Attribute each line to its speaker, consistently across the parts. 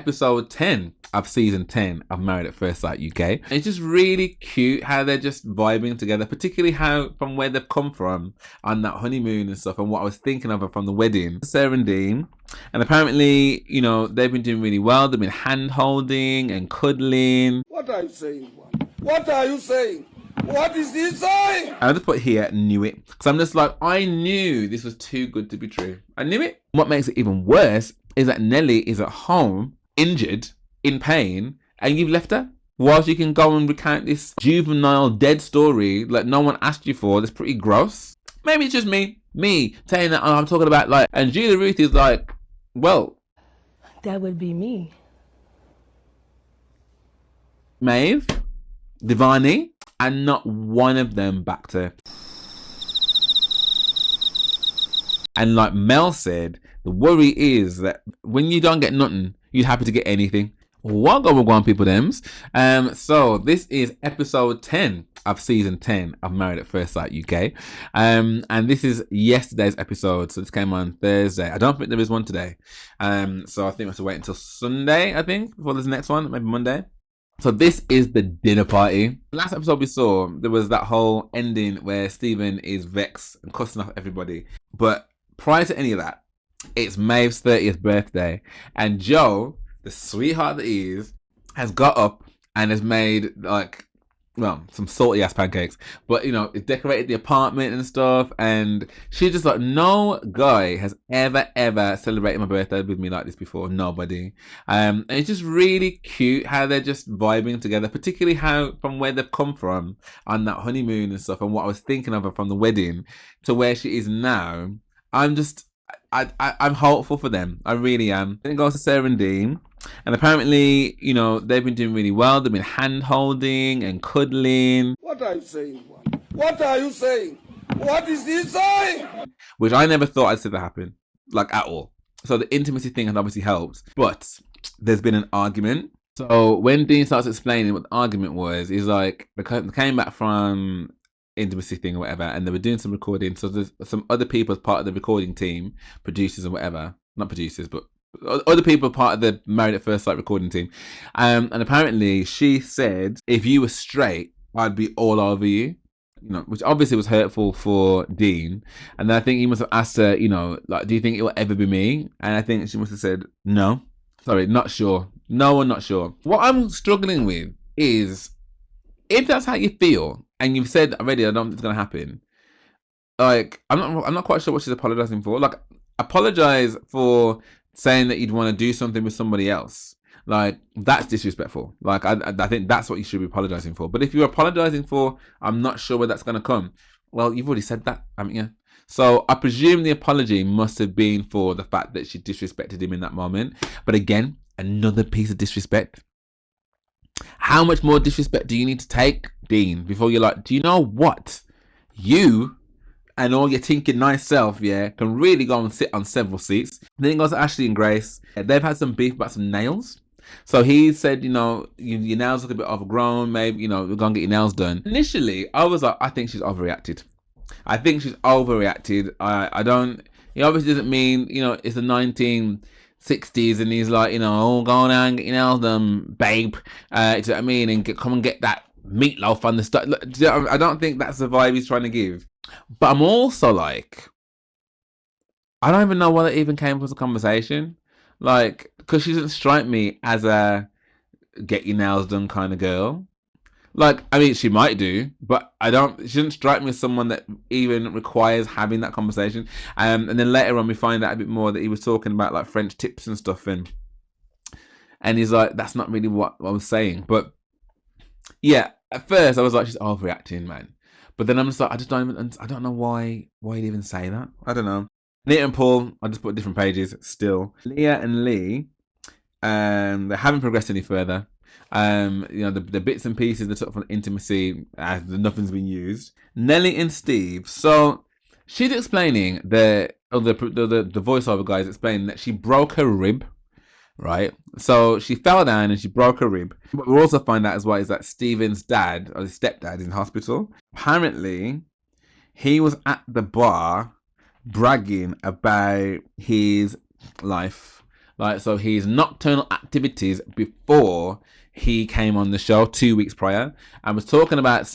Speaker 1: episode 10 of season 10 of Married at First Sight UK. It's just really cute how they're just vibing together, particularly how from where they've come from on that honeymoon and stuff, and what I was thinking of from the wedding. Sarah and Dean. And apparently, you know, they've been doing really well. They've been hand holding and cuddling.
Speaker 2: What are you saying? What are you saying? What is this saying?
Speaker 1: I just put here, knew it. Because I'm just like, I knew this was too good to be true. I knew it. What makes it even worse is that Nelly is at home, injured, in pain, and you've left her. Whilst you can go and recount this juvenile dead story like no one asked you for, that's pretty gross. Maybe it's just me saying that I'm talking about like, and Julia Ruth is like, well,
Speaker 3: that would be me.
Speaker 1: Maeve, Devani, and not one of them backed her. And like Mel said, the worry is that when you don't get nothing, you're happy to get anything. Welcome, people, thems. So this is episode 10 of season 10 of Married at First Sight UK. And this is yesterday's episode. So this came on Thursday. I don't think there is one today. So I think we have to wait until Sunday, I think, before there's the next one, maybe Monday. So this is the dinner party. Last episode we saw, there was that whole ending where Stephen is vexed and cussing off everybody. But prior to any of that, it's Maeve's 30th birthday. And Joe, the sweetheart that he is, has got up and has made like, well, some salty ass pancakes, but you know, it decorated the apartment and stuff. And she's just like, no guy has ever celebrated my birthday with me like this before. Nobody. And it's just really cute how they're just vibing together, particularly how from where they've come from on that honeymoon and stuff, and what I was thinking of her from the wedding to where she is now. I'm hopeful for them. I really am. Then it goes to Sarah and Dean. And apparently, you know, they've been doing really well. They've been hand holding and cuddling.
Speaker 2: What are you saying? What are you saying? What is this saying?
Speaker 1: Which I never thought I'd see that happen, like at all. So the intimacy thing has obviously helped. But there's been an argument. So when Dean starts explaining what the argument was, he's like, they came back from intimacy thing or whatever, and they were doing some recording. So there's some other people as part of the recording team, producers and whatever. Not producers, but other people part of the Married at First Sight recording team. And apparently she said, if you were straight, I'd be all over you. You know, which obviously was hurtful for Dean. And then I think he must have asked her, you know, like, do you think it will ever be me? And I think she must have said, no. Sorry, not sure. No, I'm not sure. What I'm struggling with is, if that's how you feel, and you've said already, I don't think it's going to happen, like, I'm not quite sure what she's apologizing for. Like, apologize for saying that you'd want to do something with somebody else. Like, that's disrespectful. Like, I think that's what you should be apologizing for. But if you're apologizing for, I'm not sure where that's going to come, well, you've already said that, haven't you? So I presume the apology must have been for the fact that she disrespected him in that moment. But again, another piece of disrespect. How much more disrespect do you need to take, Dean, before you're like, do you know what? You and all your tinking nice self, yeah, can really go and sit on several seats. Then it goes to Ashley and Grace. They've had some beef about some nails. So he said, you know, your nails look a bit overgrown. Maybe, you know, we're going to get your nails done. Initially, I was like, I think she's overreacted. I don't, he obviously doesn't mean, you know, it's the 1960s and he's like, you know, oh, go on and get your nails done, babe. Do you know what I mean? And come and get that meatloaf on the stuff. I don't think that's the vibe he's trying to give. But I'm also like, I don't even know why that even came up as a conversation. Like, because she doesn't strike me as a get your nails done kind of girl. Like, I mean, she might do, but she doesn't strike me as someone that even requires having that conversation. And then later on, we find out a bit more that he was talking about like French tips and stuff. And he's like, that's not really what I was saying. But yeah, at first I was like, she's overreacting, man. But then I'm just like, I don't know why he'd even say that. I don't know. Nate and Paul, I just put different pages still. Leah and Lee, they haven't progressed any further. You know, the bits and pieces they took from intimacy, nothing's been used. Nelly and Steve. So she's explaining the voiceover guy is explaining that she broke her rib, right? So she fell down and she broke her rib. But we also find out as well is that Stephen's dad, or his stepdad, is in hospital. Apparently, he was at the bar bragging about his life Like, so his nocturnal activities before he came on the show 2 weeks prior, and was talking about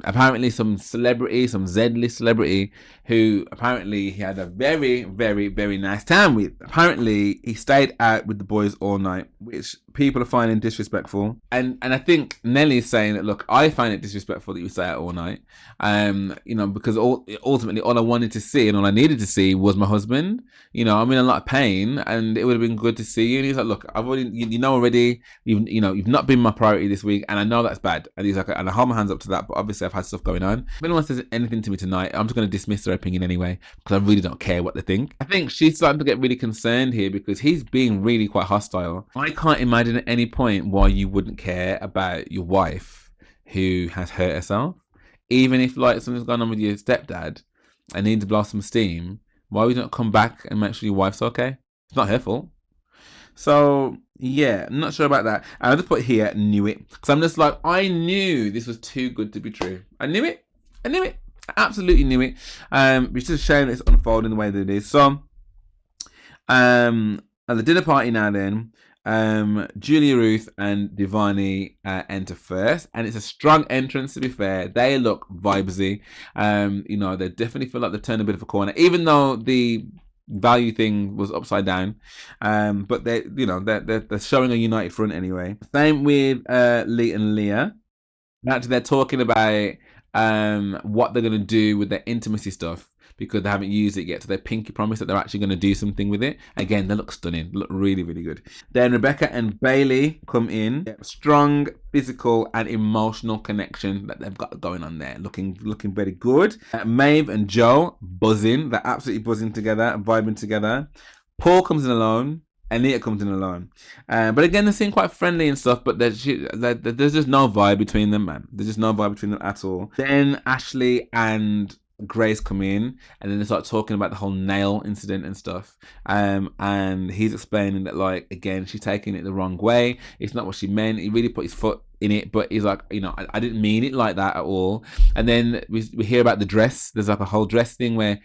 Speaker 1: apparently some celebrity, some Z-list celebrity, who apparently he had a very, very, very nice time with. Apparently he stayed out with the boys all night, which people are finding disrespectful. And I think Nelly's saying that, look, I find it disrespectful that you stay out all night. Because ultimately all I wanted to see and all I needed to see was my husband. I'm in a lot of pain, and it would have been good to see you. And he's like, look, I've already, already, you've not been my priority this week, and I know that's bad. And he's like, and I hold my hands up to that, but obviously I've had stuff going on. If anyone says anything to me tonight, I'm just going to dismiss their opinion anyway, because I really don't care what they think. I think she's starting to get really concerned here because he's being really quite hostile. I can't imagine at any point why you wouldn't care about your wife who has hurt herself. Even if like something's going on with your stepdad and need to blow some steam, why would you not come back and make sure your wife's okay? It's not her fault. So yeah, I'm not sure about that. I just put here, knew it. Because I'm just like, I knew this was too good to be true. I knew it. I absolutely knew it. It's just a shame that it's unfolding the way that it is. So at the dinner party now then, Julia Ruth and Divani enter first, and it's a strong entrance, to be fair. They look vibesy. They definitely feel like they've turned a bit of a corner, even though the value thing was upside down. But they're showing a united front anyway. Same with Lee and Leah. Actually, they're talking about what they're going to do with their intimacy stuff, because they haven't used it yet. So they pinky promise that they're actually going to do something with it. Again, they look stunning. Look really, really good. Then Rebecca and Bailey come in. Strong physical and emotional connection that they've got going on there. Looking very good. Maeve and Joe, buzzing. They're absolutely buzzing together, vibing together. Paul comes in alone. Anita comes in alone. But again, they seem quite friendly and stuff, but there's just no vibe between them, man. There's just no vibe between them at all. Then Ashley and Grace come in, and then they start talking about the whole nail incident and stuff. And he's explaining that, like, again, she's taking it the wrong way. It's not what she meant. He really put his foot in it, but he's like, I didn't mean it like that at all. And then we hear about the dress. There's like a whole dress thing where,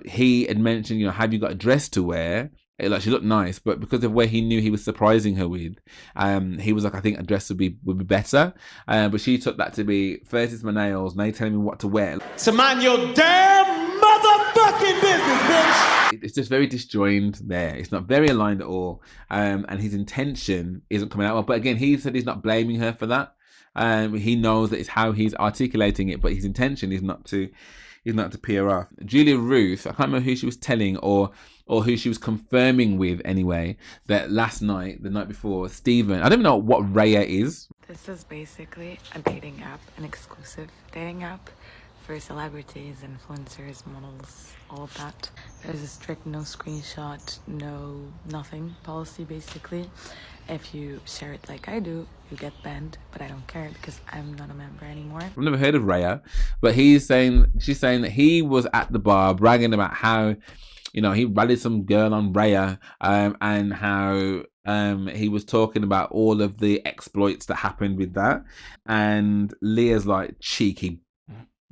Speaker 1: he had mentioned, have you got a dress to wear? Like, she looked nice, but because of where he knew he was surprising her with, he was like, I think a dress would be better. But she took that to be, first it's my nails, now you're telling me what to wear.
Speaker 4: So mind your damn motherfucking business, bitch!
Speaker 1: It's just very disjoined there. It's not very aligned at all. And his intention isn't coming out well. But again, he said he's not blaming her for that. He knows that it's how he's articulating it, but his intention is not to pee her off. Julia Ruth, I can't remember who she was telling or who she was confirming with anyway, that last night, the night before, Stephen, I don't even know what Raya is.
Speaker 5: This is basically a dating app, an exclusive dating app for celebrities, influencers, models, all of that. There's a strict no screenshot, no nothing policy basically. If you share it like I do, you get banned, but I don't care because I'm not a member anymore.
Speaker 1: I've never heard of Raya, but she's saying that he was at the bar bragging about how, he rallied some girl on Raya, and how he was talking about all of the exploits that happened with that. And Leah's like, cheeky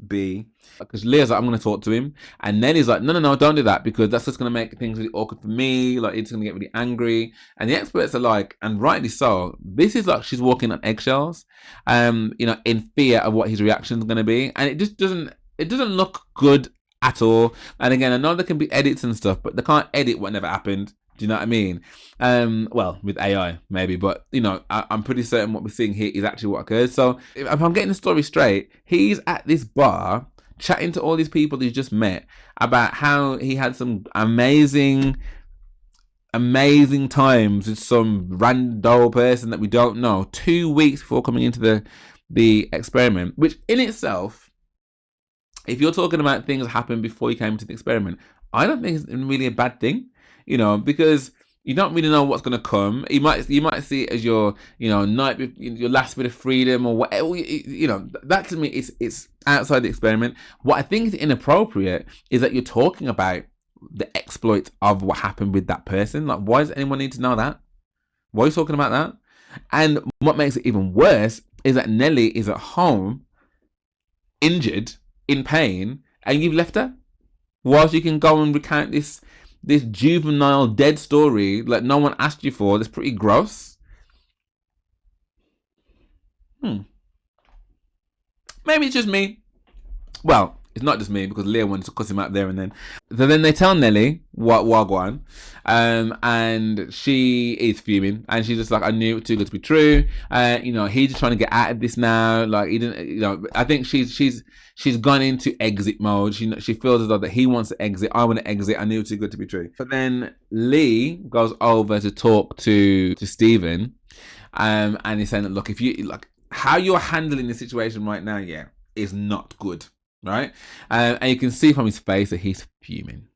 Speaker 1: B, because Leah's like, I'm going to talk to him, and Nelly's like, no, don't do that, because that's just going to make things really awkward for me, like it's going to get really angry. And the experts are like, and rightly so, this is like she's walking on eggshells, in fear of what his reaction is going to be, and it just doesn't look good at all. And again, I know there can be edits and stuff, but they can't edit what never happened. Do you know what I mean? Well, with AI maybe, but I'm pretty certain what we're seeing here is actually what occurred. So if I'm getting the story straight, he's at this bar chatting to all these people he's just met about how he had some amazing times with some rando person that we don't know 2 weeks before coming into the experiment, which in itself, if you're talking about things that happened before you came into the experiment, I don't think it's really a bad thing. Because you don't really know what's going to come. You might see it as your, night, your last bit of freedom or whatever. That to me, it's outside the experiment. What I think is inappropriate is that you're talking about the exploits of what happened with that person. Like, why does anyone need to know that? Why are you talking about that? And what makes it even worse is that Nelly is at home, injured, in pain, and you've left her whilst you can go and recount this this juvenile dead story like no one asked you for. That's pretty gross. Maybe it's just me. Well, it's not just me because Leah wanted to cuss him out there and then. So then they tell Nelly what Wagwan, and she is fuming, and she's just like, I knew it was too good to be true. You know, he's just trying to get out of this now. Like he didn't, you know. I think she's gone into exit mode. She feels as though that he wants to exit. I want to exit. I knew it was too good to be true. But then Lee goes over to talk to Stephen, and he's saying that, look, if you like how you're handling the situation right now, yeah, is not good. Right, and you can see from his face that he's fuming.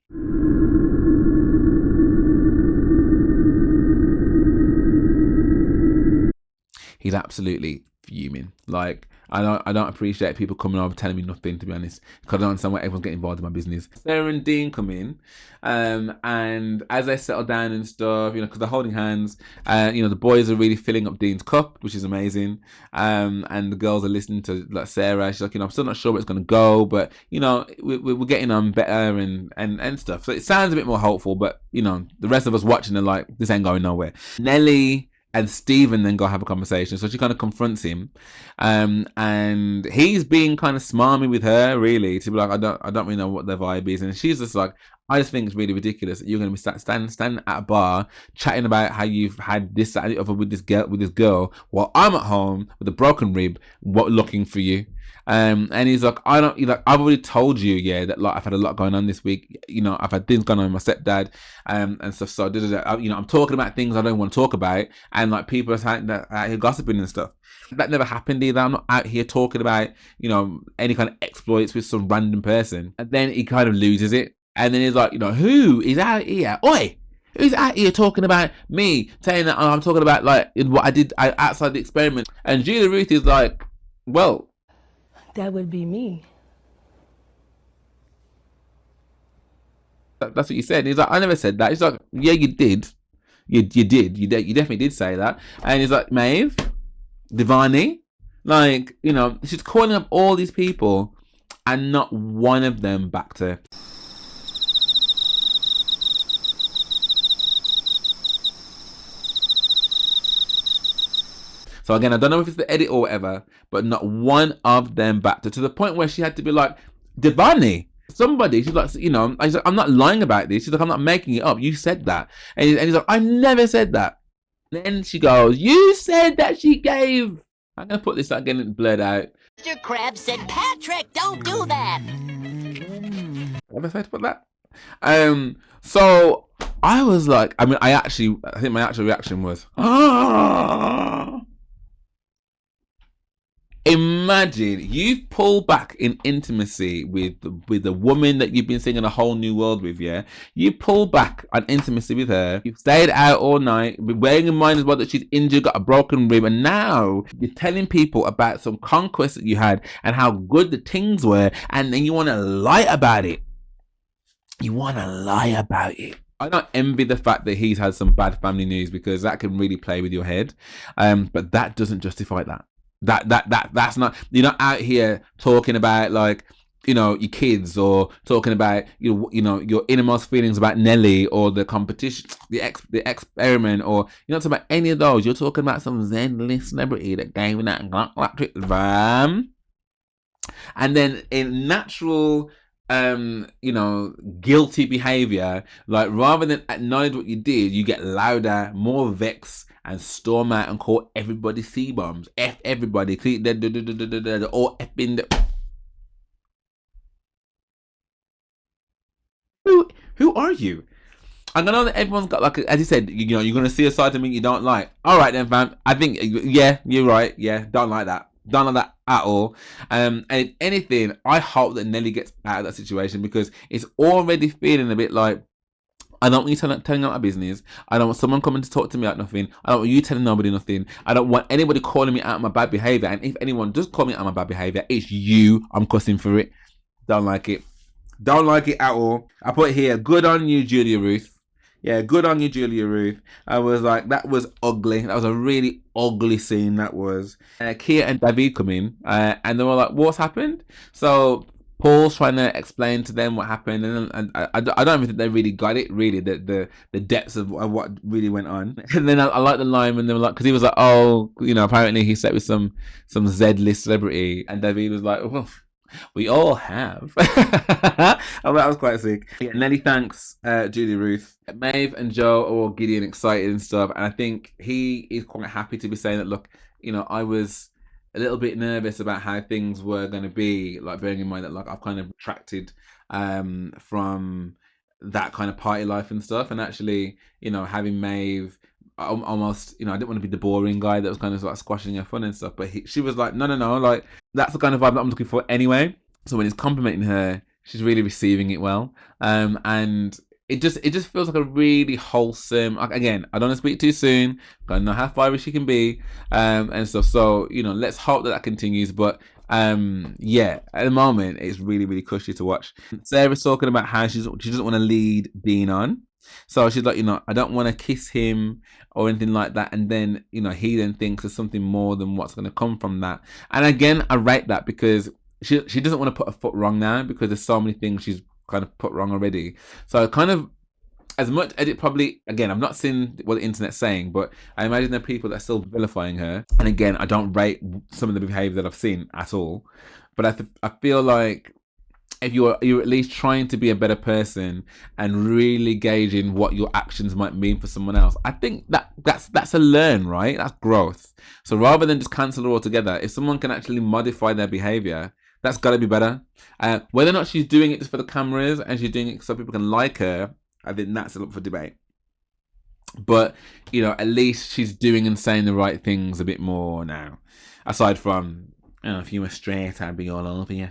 Speaker 1: He's absolutely fuming. Like I don't appreciate people coming over telling me nothing, to be honest, because I don't understand why everyone's getting involved in my business. Sarah and Dean come in, and as they settle down and stuff, you know, because they're holding hands, you know, the boys are really filling up Dean's cup, which is amazing, and the girls are listening to like Sarah. She's like, you know, I'm still not sure where it's gonna go, but you know, we're getting on better and stuff. So it sounds a bit more hopeful, but you know, the rest of us watching are like, this ain't going nowhere. Nelly and Stephen then go have a conversation. So she kind of confronts him, and he's being kind of smarmy with her, really, to be like, I don't really know what their vibe is, and she's just like, I just think it's really ridiculous that you're going to be standing at a bar chatting about how you've had this, that, and the other with this girl, while I'm at home with a broken rib, looking for you. And he's like, I've already told you, yeah, that like I've had a lot going on this week. You know, I've had things going on with my stepdad, and stuff. So, you know, I'm talking about things I don't want to talk about, and like people are out here gossiping and stuff. That never happened either. I'm not out here talking about, you know, any kind of exploits with some random person. And then he kind of loses it, and then he's like, you know, who is out here? Oi! Who's out here talking about me? Saying that I'm talking about like what I did outside the experiment. And Julia Ruth is like, well,
Speaker 3: That would be me.
Speaker 1: that's what you said. And he's like, I never said that. He's like, yeah, you did. You did. You definitely did say that. And he's like, Maeve, Devani, like, you know, she's calling up all these people and not one of them backed her. So again, I don't know if it's the edit or whatever, but not one of them backed her, to the point where she had to be like, Devani, somebody. She's like, you know, I'm not lying about this. She's like, I'm not making it up. You said that. And he's like, I never said that. Then she goes, you said that she gave. I'm going to put this again blurred out.
Speaker 6: Mr. Krabs said, Patrick, don't do that.
Speaker 1: What was I to put that? So I was like, I think my actual reaction was, imagine you've pulled back in intimacy with the woman that you've been singing A Whole New World with, yeah? You pull back on intimacy with her. You've stayed out all night, bearing in mind as well that she's injured, got a broken rib, and now you're telling people about some conquest that you had and how good the things were, and then you want to lie about it. You want to lie about it. I don't envy the fact that he's had some bad family news, because that can really play with your head. But that doesn't justify that. That's not, you're not out here talking about like, you know, your kids, or talking about you know your innermost feelings about Nelly or the competition, the experiment, or you're not talking about any of those. You're talking about some Zen celebrity that gave you that and then in natural you know, guilty behavior, like rather than acknowledge what you did, you get louder, more vexed, and storm out and call everybody C-bombs. F everybody. All F in the... Who are you? I know that everyone's got like, as you said, you know, you're going to see a side to me you don't like. All right then, fam. I think, yeah, you're right. Yeah, don't like that. Don't like that at all. And if anything, I hope that Nelly gets out of that situation, because it's already feeling a bit like, I don't want you telling out my business. I don't want someone coming to talk to me about nothing. I don't want you telling nobody nothing. I don't want anybody calling me out my bad behavior. And if anyone does call me out my bad behavior, it's you. I'm cussing for it. Don't like it. Don't like it at all. I put here, good on you, Julia Ruth. Yeah, good on you, Julia Ruth. I was like, that was ugly. That was a really ugly scene, that was. Kia and David come in, and they were like, what's happened? So Paul's trying to explain to them what happened, and I don't even think they really got it, really, the depths of what really went on. And then I like the line when they were like, because he was like, oh, you know, apparently he slept with some Z-list celebrity, and David was like, well, we all have. Oh, that was quite sick. Yeah, Nelly thanks Julia Ruth. Maeve and Joe are all giddy and excited and stuff, and I think he is quite happy to be saying that, look, you know, I was a little bit nervous about how things were going to be, like bearing in mind that like I've kind of retracted from that kind of party life and stuff, and actually, you know, having Maeve almost, you know, I didn't want to be the boring guy that was kind of like squashing her fun and stuff, but she was like, no, like that's the kind of vibe that I'm looking for anyway. So when he's complimenting her, she's really receiving it well, and it just feels like a really wholesome. Again, I don't want to speak too soon. I don't know how fiery she can be, and stuff. So you know, let's hope that continues. But yeah, at the moment, it's really, really cushy to watch. Sarah's talking about how she doesn't want to lead Dean on. So she's like, you know, I don't want to kiss him or anything like that. And then, you know, he then thinks there's something more than what's going to come from that. And again, I rate that because she doesn't want to put her foot wrong now, because there's so many things she's kind of put wrong already. So kind of, as much as it probably, again, I'm not seeing what the internet's saying, but I imagine there are people that are still vilifying her. And again, I don't rate some of the behaviour that I've seen at all. But I feel like if you're at least trying to be a better person and really gauging what your actions might mean for someone else, I think that's a learn, right? That's growth. So rather than just cancel her altogether, if someone can actually modify their behaviour, that's got to be better. Whether or not she's doing it just for the cameras and she's doing it so people can like her, I think that's up for debate. But, you know, at least she's doing and saying the right things a bit more now. Aside from, you know, if you were straight, I'd be all over you.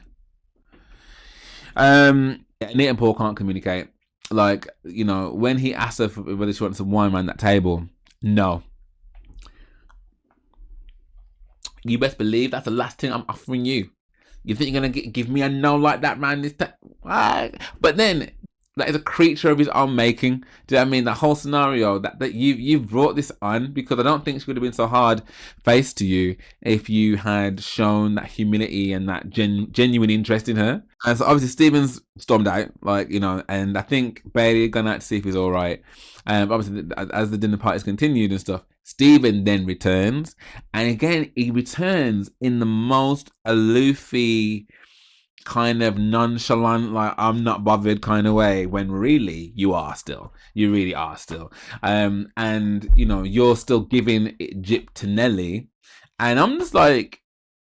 Speaker 1: Nate and Paul can't communicate. Like, you know, when he asked her whether she wants some wine around that table, no. You best believe that's the last thing I'm offering you. You think you're going to give me a no like that, man? But then, that is a creature of his own making. Do you know what I mean? The whole scenario that you've brought this on, because I don't think she would have been so hard faced to you if you had shown that humility and that genuine interest in her. And so obviously Stephen's stormed out, like, you know, and I think Bailey gone out to see if he's all right. Obviously, as the dinner parties continued and stuff, Stephen then returns, and again he returns in the most aloofy, kind of nonchalant, like I'm not bothered kind of way, when really you really are still, and you know, you're still giving Gyp to Nelly, and I'm just like,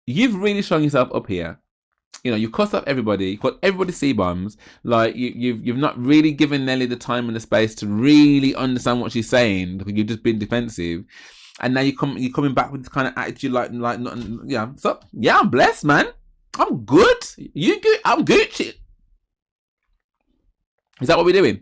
Speaker 1: you've really shown yourself up here. You know, you cuss up everybody, you call everybody C-bombs, like you've not really given Nelly the time and the space to really understand what she's saying, because you've just been defensive. And now you're coming back with this kind of attitude, like yeah, so yeah, I'm blessed, man. I'm good. You good? I'm good. Shit. Is that what we're doing?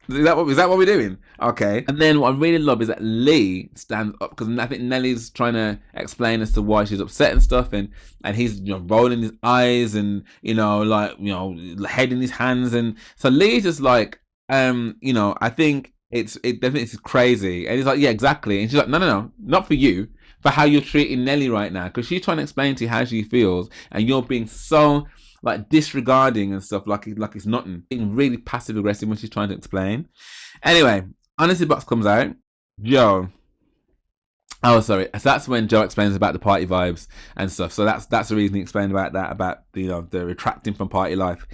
Speaker 1: Is that what we're doing? Okay. And then what I really love is that Lee stands up, because I think Nelly's trying to explain as to why she's upset and stuff, and he's, you know, rolling his eyes and, you know, like, you know, head in his hands, and so Lee's just like, you know, I think it definitely is crazy, and he's like, yeah, exactly, and she's like, no, not for you. For how you're treating Nelly right now, because she's trying to explain to you how she feels, and you're being so like disregarding and stuff, like it's nothing. Being really passive aggressive when she's trying to explain. Anyway, Honesty Box comes out. Joe. Oh, sorry. So that's when Joe explains about the party vibes and stuff. So that's the reason he explained about that, about, you know, the retracting from party life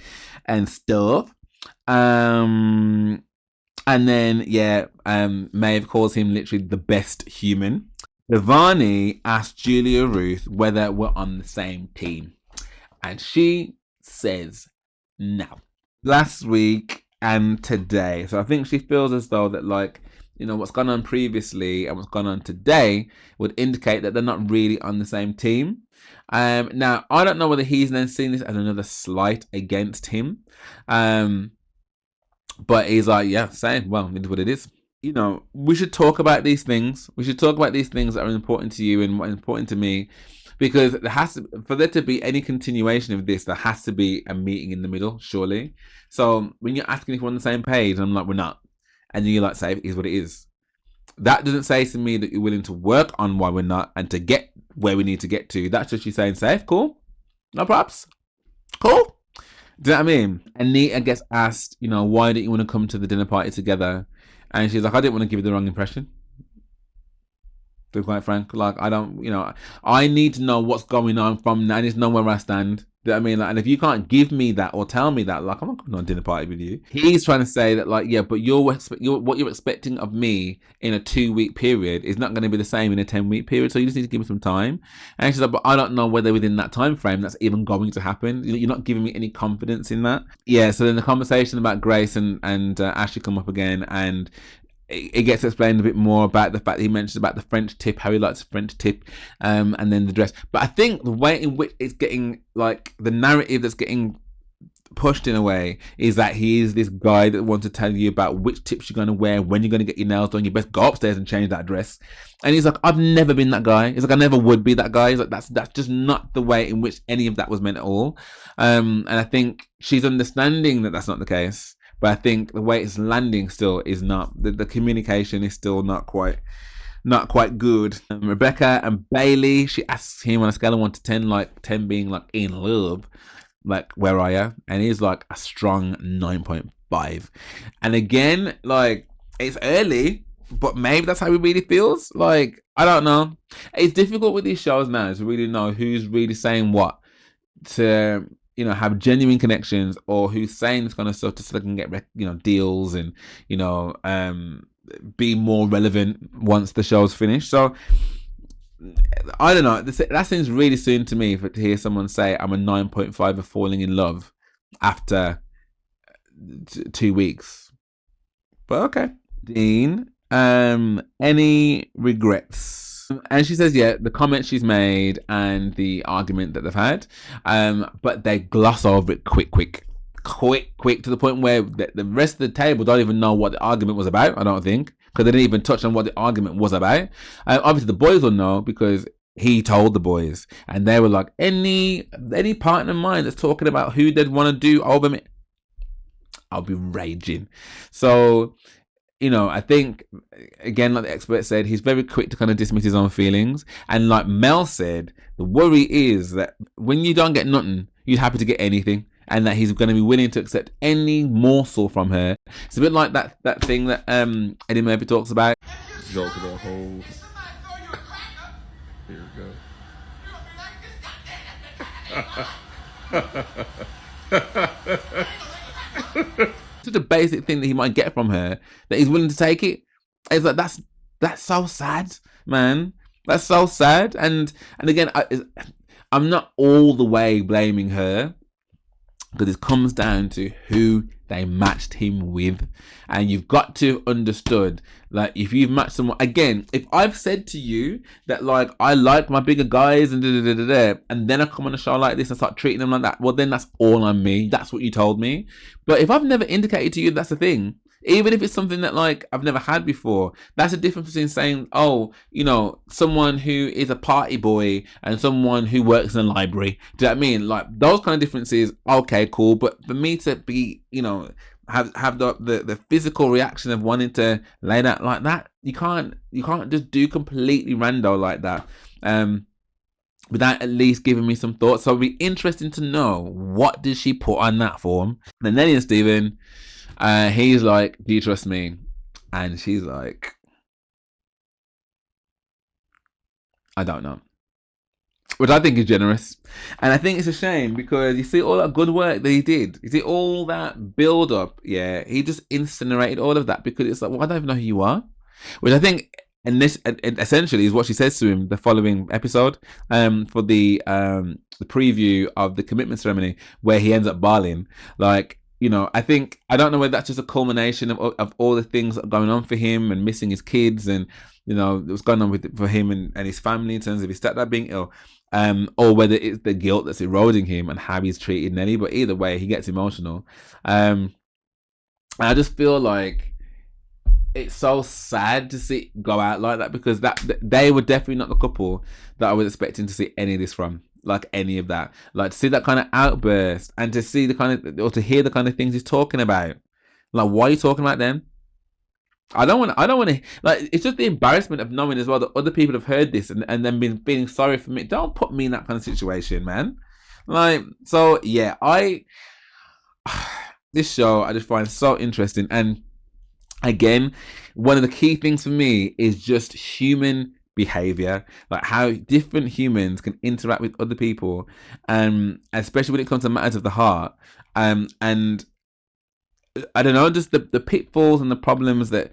Speaker 1: and stuff. And then Maeve calls him literally the best human. Devani asked Julia Ruth whether we're on the same team, and she says no. Last week and today, so I think she feels as though that, like, you know, what's gone on previously and what's gone on today would indicate that they're not really on the same team. Now I don't know whether he's then seen this as another slight against him, but he's like, yeah, same. Well, it's what it is. You know, we should talk about these things. We should talk about these things that are important to you and what is important to me, because there has to, for there to be any continuation of this, there has to be a meeting in the middle, surely. So when you're asking if we're on the same page, and I'm like, we're not, and then you're like, say, it is what it is. That doesn't say to me that you're willing to work on why we're not and to get where we need to get to. That's just you saying, safe, cool, no props, cool. Do you know what I mean? Anita gets asked, you know, why didn't you want to come to the dinner party together? And she's like, I didn't want to give you the wrong impression. To be quite frank, like I don't, you know, I need to know what's going on from now. I need to know where I stand. Do you know what I mean? Like, and if you can't give me that or tell me that, like, I'm not going on a dinner party with you. He's trying to say that, like, yeah, but what you're expecting of me in a 2-week period is not going to be the same in a 10-week period. So you just need to give me some time. And she's like, but I don't know whether within that time frame that's even going to happen. You're not giving me any confidence in that. Yeah. So then the conversation about Grace and Ashley come up again, and it gets explained a bit more about the fact that he mentions about the French tip, how he likes a French tip, and then the dress. But I think the way in which it's getting, like, the narrative that's getting pushed in a way is that he is this guy that wants to tell you about which tips you're going to wear, when you're going to get your nails done. You best go upstairs and change that dress. And he's like, I've never been that guy. He's like, I never would be that guy. He's like, that's just not the way in which any of that was meant at all. And I think she's understanding that that's not the case. But I think the way it's landing still is not. The communication is still not quite good. Rebecca and Bailey, she asks him on a scale of 1 to 10, like 10 being like in love, like where are you? And he's like a strong 9.5. And again, like, it's early, but maybe that's how he really feels. Like, I don't know. It's difficult with these shows now to really know who's really saying what to, you know, have genuine connections, or who's saying this kind of stuff so they can get, you know, deals and, you know, be more relevant once the show's finished. So I don't know. That seems really soon to me to hear someone say I'm a 9.5 of falling in love after 2 weeks. But okay. Dean, any regrets? And she says, yeah, the comments she's made and the argument that they've had, but they gloss over it quick, to the point where the rest of the table don't even know what the argument was about, I don't think, because they didn't even touch on what the argument was about. Obviously, the boys will know because he told the boys, and they were like, any partner of mine that's talking about who they'd want to do over me, I'll be raging. So, you know, I think, again, like the expert said, he's very quick to kind of dismiss his own feelings. And like Mel said, the worry is that when you don't get nothing, you're happy to get anything. And that he's going to be willing to accept any morsel from her. It's a bit like that thing that Eddie Murphy talks about.
Speaker 7: Go to the whole... Here we go.
Speaker 1: Such a basic thing that he might get from her, that he's willing to take it. It's like, that's so sad, man. That's so sad. And again, I'm not all the way blaming her, because it comes down to who they matched him with. And you've got to understood, like, if you've matched someone, again, if I've said to you that, like, I like my bigger guys and and then I come on a show like this and start treating them like that, well, then that's all on me. That's what you told me. But if I've never indicated to you that's the thing, even if it's something that, like, I've never had before, that's the difference between saying, oh, you know, someone who is a party boy and someone who works in a library. Do you know what I mean? Like, those kind of differences, okay, cool. But for me to be, you know, have the physical reaction of wanting to lay that like that, you can't just do completely rando like that. Without at least giving me some thoughts. So it'll be interesting to know, what did she put on that form? And then Nelly and Steven, he's like, do you trust me? And she's like, I don't know. Which I think is generous. And I think it's a shame, because you see all that good work that he did. You see all that build up. Yeah, he just incinerated all of that, because it's like, well, I don't even know who you are. Which I think, and this essentially is what she says to him the following episode, for the preview of the commitment ceremony, where he ends up bawling. Like, you know, I don't know whether that's just a culmination of all the things that are going on for him, and missing his kids, and, you know, what's going on for him and his family in terms of his stepdad being ill, or whether it's the guilt that's eroding him and how he's treated Nelly. But either way, he gets emotional. And I just feel like it's so sad to see it go out like that, because they were definitely not the couple that I was expecting to see any of this from. Like, any of that, like, to see that kind of outburst, and to see the kind of, or to hear the kind of things he's talking about. Like, why are you talking about them? I don't want to, like, it's just the embarrassment of knowing as well that other people have heard this and then been feeling sorry for me. Don't put me in that kind of situation, man. Like, so yeah, I this show I just find so interesting. And again, one of the key things for me is just human behavior, like how different humans can interact with other people, especially when it comes to matters of the heart. And I don't know, just the pitfalls and the problems that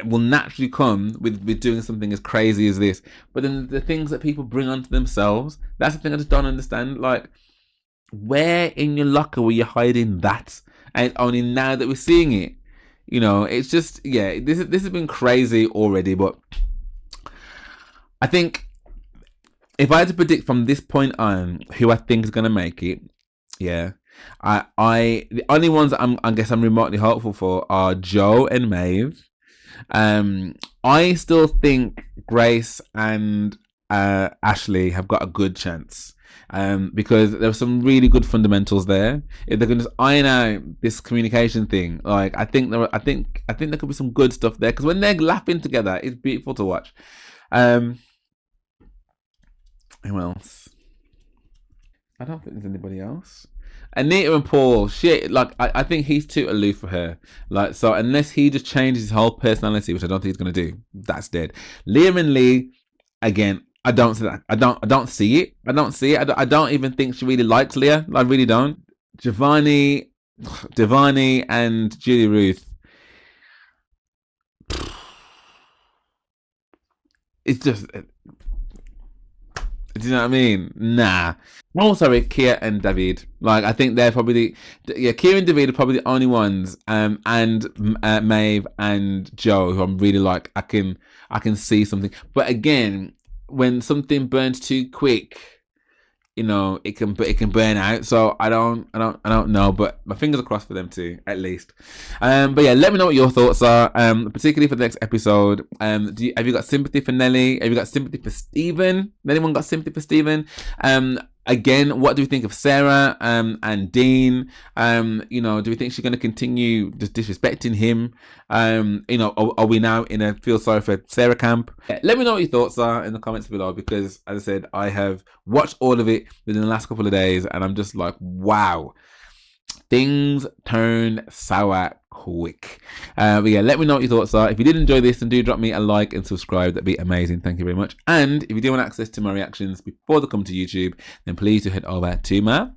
Speaker 1: will naturally come with doing something as crazy as this. But then the things that people bring onto themselves, that's the thing I just don't understand. Like, where in your locker were you hiding that? And it's only now that we're seeing it. You know, it's just, yeah, this has been crazy already. But I think if I had to predict from this point on who I think is going to make it, yeah, the only ones that I guess I'm remotely hopeful for are Joe and Maeve. I still think Grace and Ashley have got a good chance, because there are some really good fundamentals there. If they're going to iron out this communication thing, like I think there could be some good stuff there, because when they're laughing together, it's beautiful to watch. Who else? I don't think there's anybody else. Anita and Paul, shit, like I think he's too aloof for her. Like, so unless he just changes his whole personality, which I don't think he's gonna do, that's dead. Liam and Lee, again, I don't see that. I don't see it. I don't even think she really likes Leah. I really don't. Devani and Julie Ruth. It's just, do you know what I mean? Nah. Oh, sorry, Kia and David. Like, I think they're probably Kia and David are probably the only ones. And Maeve and Joe, who I'm really like, I can see something. But again, when something burns too quick, you know, it can burn out. So I don't know, but my fingers are crossed for them too, at least. But yeah, let me know what your thoughts are, particularly for the next episode. Have you got sympathy for Nelly? Have you got sympathy for Stephen? Anyone got sympathy for Stephen? Again, what do we think of Sarah and Dean? You know, do we think she's going to continue just disrespecting him? You know, are we now in a feel sorry for Sarah camp? Yeah, let me know what your thoughts are in the comments below, because as I said, I have watched all of it within the last couple of days, and I'm just like, wow, things turn sour quick. But yeah, let me know what your thoughts are. If you did enjoy this, then do drop me a like and subscribe. That'd be amazing. Thank you very much. And if you do want access to my reactions before they come to YouTube, then please do head over to my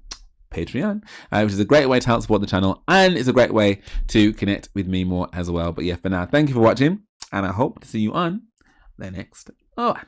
Speaker 1: Patreon, which is a great way to help support the channel, and it's a great way to connect with me more as well. But yeah, for now, thank you for watching, and I hope to see you on the next one.